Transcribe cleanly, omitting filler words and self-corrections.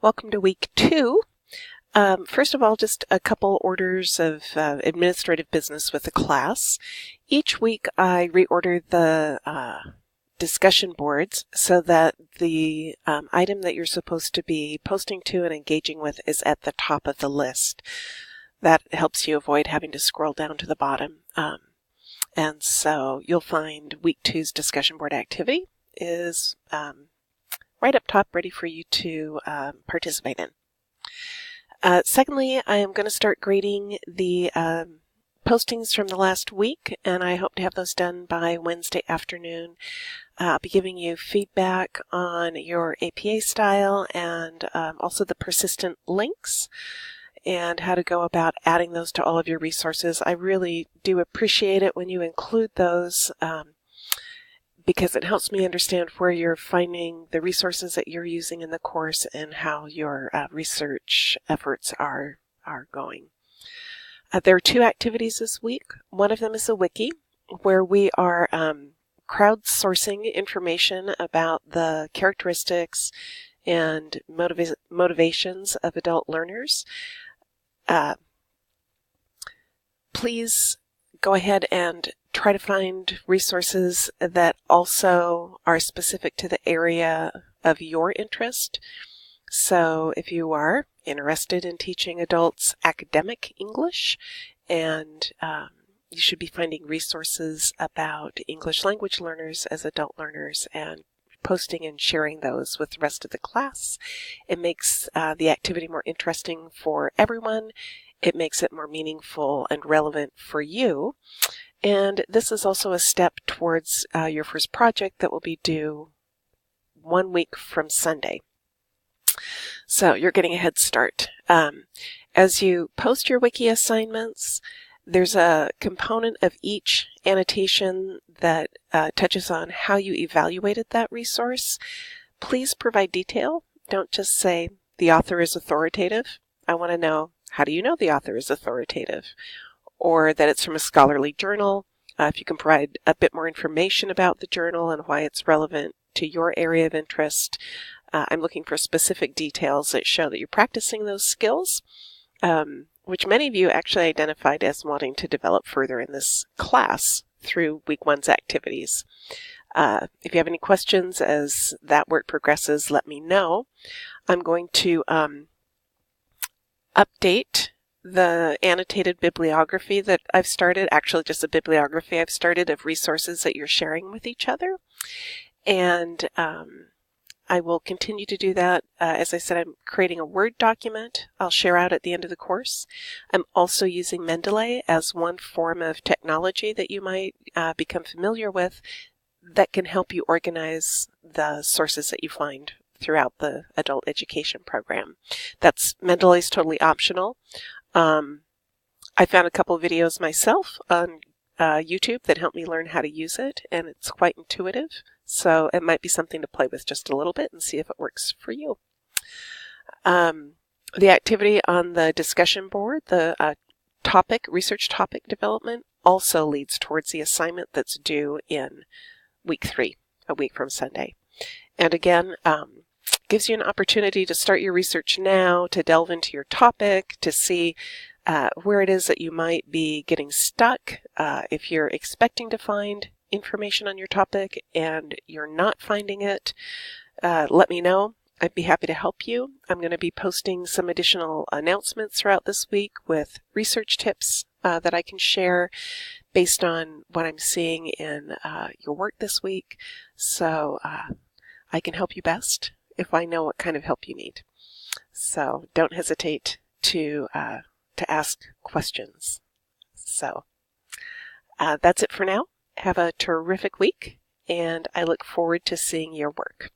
Welcome to week 2. First of all, just a couple orders of administrative business with the class. Each week I reorder the discussion boards so that the item that you're supposed to be posting to and engaging with is at the top of the list. That helps you avoid having to scroll down to the bottom. And so you'll find week 2's discussion board activity is right up top, ready for you to participate in. Secondly, I am going to start grading the postings from the last week, and I hope to have those done by Wednesday afternoon. I'll be giving you feedback on your APA style and also the persistent links and how to go about adding those to all of your resources. I really do appreciate it when you include those because it helps me understand where you're finding the resources that you're using in the course and how your research efforts are going. There are 2 activities this week. One of them is a wiki, where we are crowdsourcing information about the characteristics and motivations of adult learners. Please go ahead and try to find resources that also are specific to the area of your interest. So if you are interested in teaching adults academic English, and you should be finding resources about English language learners as adult learners and posting and sharing those with the rest of the class. It makes the activity more interesting for everyone. It makes it more meaningful and relevant for you. And this is also a step towards your first project that will be due 1 week from Sunday. So you're getting a head start. As you post your wiki assignments, there's a component of each annotation that touches on how you evaluated that resource. Please provide detail. Don't just say the author is authoritative. I want to know, how do you know the author is authoritative? Or that it's from a scholarly journal. If you can provide a bit more information about the journal and why it's relevant to your area of interest. I'm looking for specific details that show that you're practicing those skills, which many of you actually identified as wanting to develop further in this class through week 1's activities. If you have any questions as that work progresses, let me know. I'm going to update the annotated bibliography that I've started, actually just a bibliography I've started of resources that you're sharing with each other. And I will continue to do that. As I said, I'm creating a Word document I'll share out at the end of the course. I'm also using Mendeley as one form of technology that you might become familiar with that can help you organize the sources that you find throughout the adult education program. Mendeley's totally optional. I found a couple of videos myself on YouTube that helped me learn how to use it, and it's quite intuitive. So it might be something to play with just a little bit and see if it works for you. The activity on the discussion board, the research topic development, also leads towards the assignment that's due in week 3, a week from Sunday. And again, gives you an opportunity to start your research now, to delve into your topic, to see where it is that you might be getting stuck. If you're expecting to find information on your topic and you're not finding it, let me know. I'd be happy to help you. I'm going to be posting some additional announcements throughout this week with research tips that I can share based on what I'm seeing in your work this week. So I can help you best if I know what kind of help you need. So don't hesitate to ask questions. So that's it for now. Have a terrific week, and I look forward to seeing your work.